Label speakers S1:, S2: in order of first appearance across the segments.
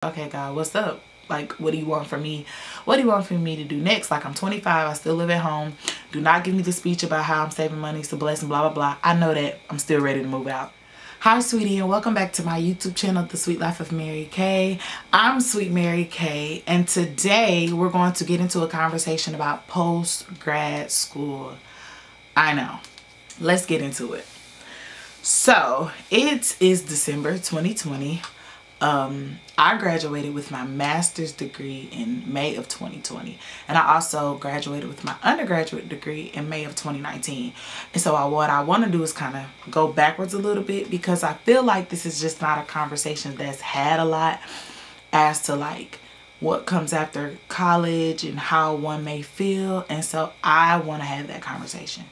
S1: Okay, God, what's up? Like, what do you want from me? What do you want for me to do next? Like, I'm 25. I still live at home. Do not give me the speech about how I'm saving money. It's a blessing, blah, blah, blah. I know that. I'm still ready to move out. Hi, sweetie, and welcome back to my YouTube channel, The Sweet Life of Mary Kay. I'm Sweet Mary Kay, and today we're going to get into a conversation about post-grad school. I know. Let's get into it. So, it is December 2020. I graduated with my master's degree in May of 2020, and I also graduated with my undergraduate degree in May of 2019. And so what I want to do is kind of go backwards a little bit, because I feel like this is just not a conversation that's had a lot as to like what comes after college and how one may feel. And so I want to have that conversation.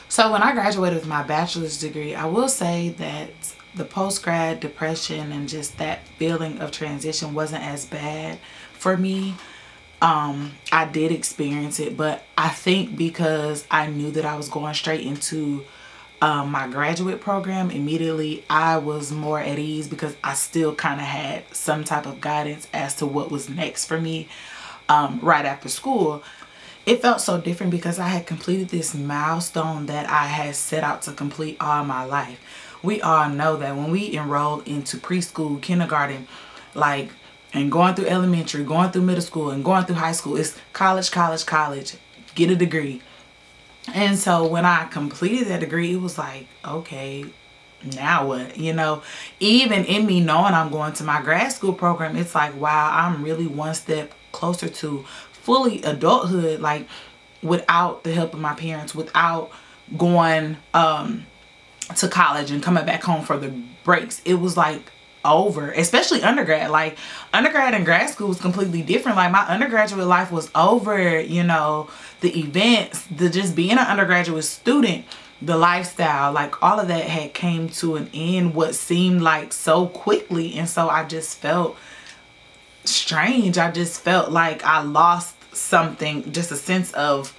S1: So when I graduated with my bachelor's degree, I will say that the post-grad depression and just that feeling of transition wasn't as bad for me. I did experience it, but I think because I knew that I was going straight into my graduate program immediately, I was more at ease because I still kind of had some type of guidance as to what was next for me right after school. It felt so different because I had completed this milestone that I had set out to complete all my life. We all know that when we enroll into preschool, kindergarten, like, and going through elementary, going through middle school, and going through high school, it's college, college, college, get a degree. And so when I completed that degree, it was like, okay, now what? You know, even in me knowing I'm going to my grad school program, it's like, wow, I'm really one step closer to fully adulthood, like without the help of my parents, without going to college and coming back home for the breaks. It was like over, especially undergrad. Like undergrad and grad school was completely different. Like my undergraduate life was over, you know, the events, the just being an undergraduate student, the lifestyle, like all of that had came to an end what seemed like so quickly. And so I just felt strange. I just felt like I lost something, just a sense of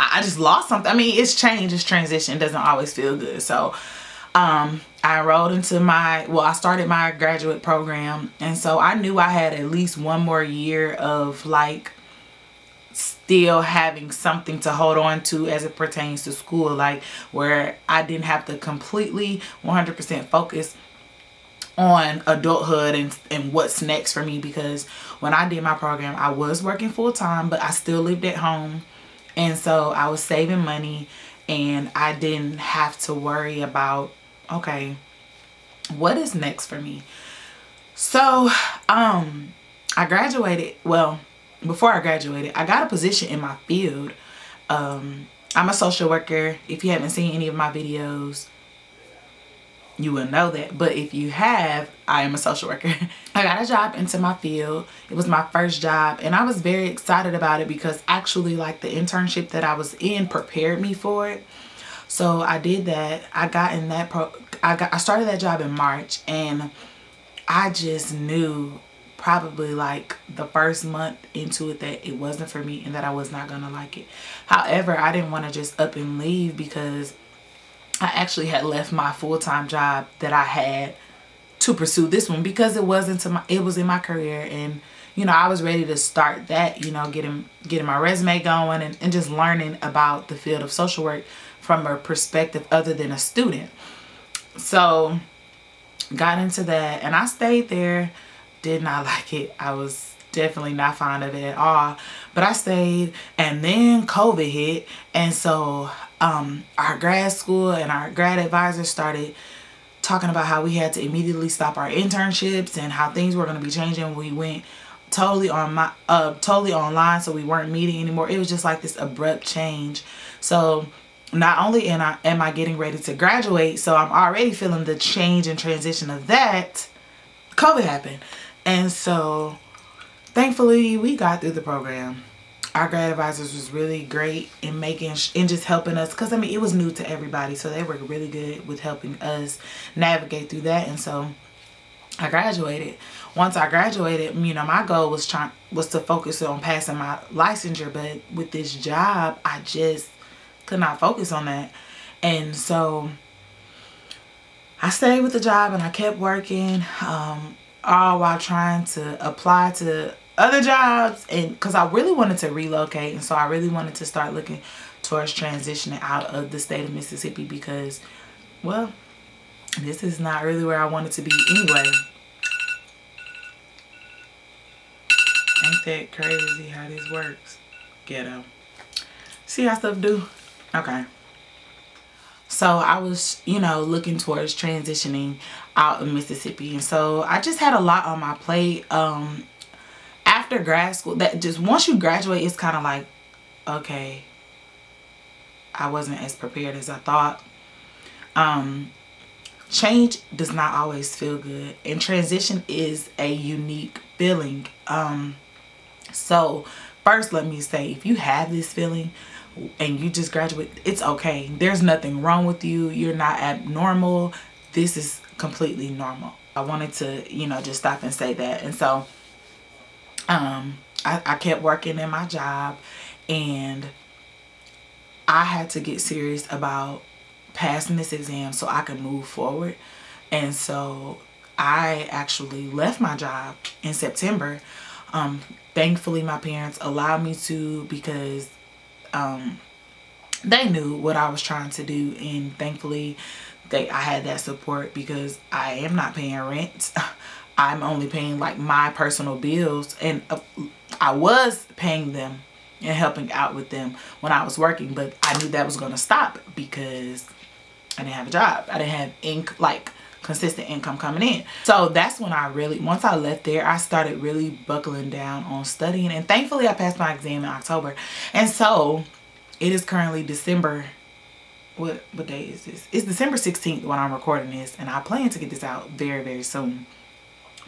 S1: I just lost something. I mean, it's change, it's transition. It doesn't always feel good. So I enrolled into I started my graduate program, and so I knew I had at least one more year of like still having something to hold on to as it pertains to school, like where I didn't have to completely 100% focus on adulthood and what's next for me, because when I did my program I was working full-time, but I still lived at home, and so I was saving money and I didn't have to worry about, okay, what is next for me. So I graduated. Well, before I graduated, I got a position in my field. I'm a social worker. If you haven't seen any of my videos, you will know that, but if you have, I am a social worker. I got a job into my field. It was my first job, and I was very excited about it because actually like the internship that I was in prepared me for it. So I did that. I got in that I started that job in March, and I just knew probably like the first month into it that it wasn't for me and that I was not gonna like it. However, I didn't want to just up and leave because I actually had left my full-time job that I had to pursue this one, because it was in my career, and you know, I was ready to start that, you know, getting my resume going and just learning about the field of social work from a perspective other than a student. So got into that, and I stayed there. Did not like it. I was definitely not fond of it at all, but I stayed, and then COVID hit, and so our grad school and our grad advisors started talking about how we had to immediately stop our internships and how things were going to be changing. We went totally online, so we weren't meeting anymore. It was just like this abrupt change. So not only am I getting ready to graduate, so I'm already feeling the change and transition of that, COVID happened. And so thankfully we got through the program. Our grad advisors was really great in just helping us, because I mean it was new to everybody, so they were really good with helping us navigate through that. And so I graduated. Once I graduated, you know, my goal was to focus on passing my licensure, but with this job I just could not focus on that. And so I stayed with the job and I kept working. all while trying to apply to other jobs, and because I really wanted to relocate, and so I really wanted to start looking towards transitioning out of the state of Mississippi because, well, this is not really where I wanted to be anyway. Ain't that crazy how this works? Ghetto. See how stuff do? Okay. So I was, you know, looking towards transitioning out of Mississippi. And so I just had a lot on my plate. After grad school, that just once you graduate, it's kind of like, okay, I wasn't as prepared as I thought. Change does not always feel good. And transition is a unique feeling. So first, let me say, if you have this feeling and you just graduate, it's okay. There's nothing wrong with you. You're not abnormal. This is completely normal. I wanted to, you know, just stop and say that. And so I kept working in my job, and I had to get serious about passing this exam so I could move forward. And so I actually left my job in September. Thankfully, my parents allowed me to because they knew what I was trying to do, and thankfully I had that support because I am not paying rent. I'm only paying like my personal bills, and I was paying them and helping out with them when I was working, but I knew that was going to stop because I didn't have a job. I didn't have consistent income coming in. So that's when once I left there, I started really buckling down on studying, and thankfully I passed my exam in October. And so it is currently December, what day is this? It's December 16th when I'm recording this, and I plan to get this out very, very soon.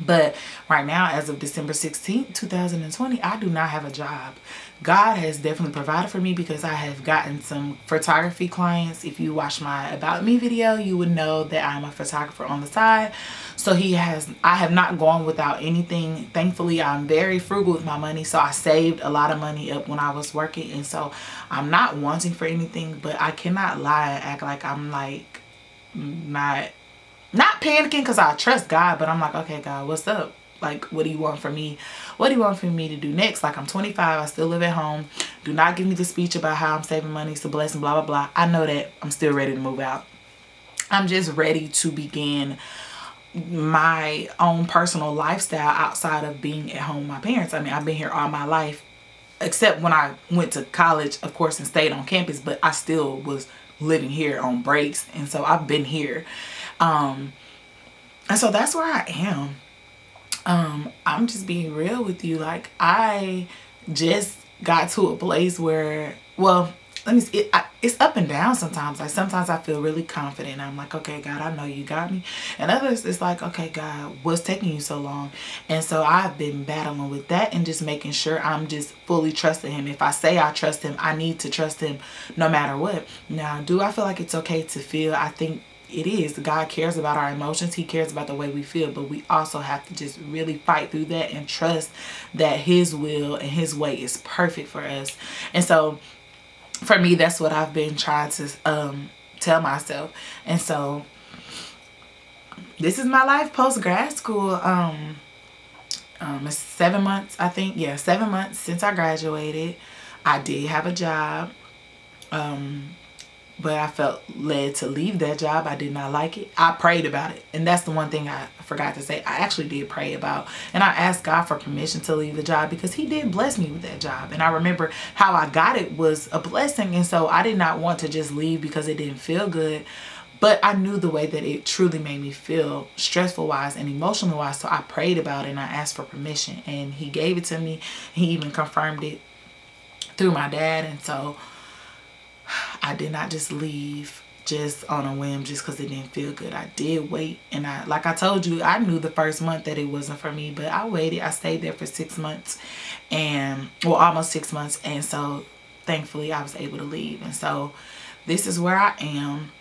S1: But right now, as of December 16th, 2020, I do not have a job. God has definitely provided for me because I have gotten some photography clients. If you watch my About Me video, you would know that I'm a photographer on the side. So I have not gone without anything. Thankfully, I'm very frugal with my money. So I saved a lot of money up when I was working. And so I'm not wanting for anything, but I cannot lie and act like I'm like not panicking because I trust God, but I'm like, okay, God, what's up? Like, what do you want from me? What do you want for me to do next? Like, I'm 25. I still live at home. Do not give me the speech about how I'm saving money. It's a blessing, blah, blah, blah. I know that. I'm still ready to move out. I'm just ready to begin my own personal lifestyle outside of being at home with my parents. I mean, I've been here all my life, except when I went to college, of course, and stayed on campus, but I still was living here on breaks. And so I've been here. And so that's where I am. I'm just being real with you. Like, I just got to a place where, well, it's up and down sometimes. Like, sometimes I feel really confident. I'm like, okay, God, I know you got me. And others, it's like, okay, God, what's taking you so long? And so I've been battling with that and just making sure I'm just fully trusting him. If I say I trust him, I need to trust him no matter what. Now, do I feel like it's okay to feel? I think it is. God cares about our emotions. He cares about the way we feel, but we also have to just really fight through that and trust that his will and his way is perfect for us. And so for me, that's what I've been trying to tell myself. And so this is my life post grad school. It's 7 months, I think. Yeah, 7 months since I graduated. I did have a job. But I felt led to leave that job. I did not like it. I prayed about it. And that's the one thing I forgot to say. I actually did pray about. And I asked God for permission to leave the job because he did bless me with that job. And I remember how I got it was a blessing. And so I did not want to just leave because it didn't feel good. But I knew the way that it truly made me feel stressful wise and emotional wise. So I prayed about it and I asked for permission. And he gave it to me. He even confirmed it through my dad. And so I did not just leave just on a whim just because it didn't feel good. I did wait, and like I told you, I knew the first month that it wasn't for me, but I waited. I stayed there for 6 months, and well, almost 6 months, and so thankfully I was able to leave. And so this is where I am.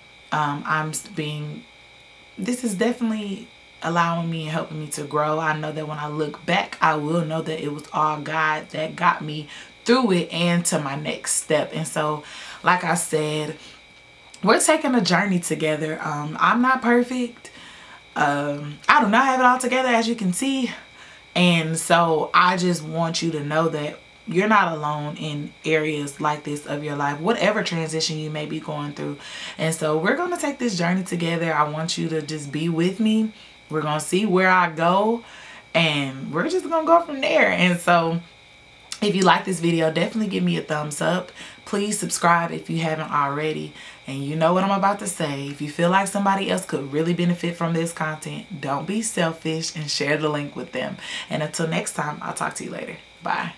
S1: This is definitely allowing me and helping me to grow. I know that when I look back, I will know that it was all God that got me through it and to my next step. And so, like I said, we're taking a journey together. I'm not perfect. I do not have it all together, as you can see. And so I just want you to know that you're not alone in areas like this of your life, whatever transition you may be going through. And so we're going to take this journey together. I want you to just be with me. We're going to see where I go, and we're just going to go from there. And so if you like this video, definitely give me a thumbs up. Please subscribe if you haven't already. And you know what I'm about to say. If you feel like somebody else could really benefit from this content, don't be selfish and share the link with them. And until next time, I'll talk to you later. Bye.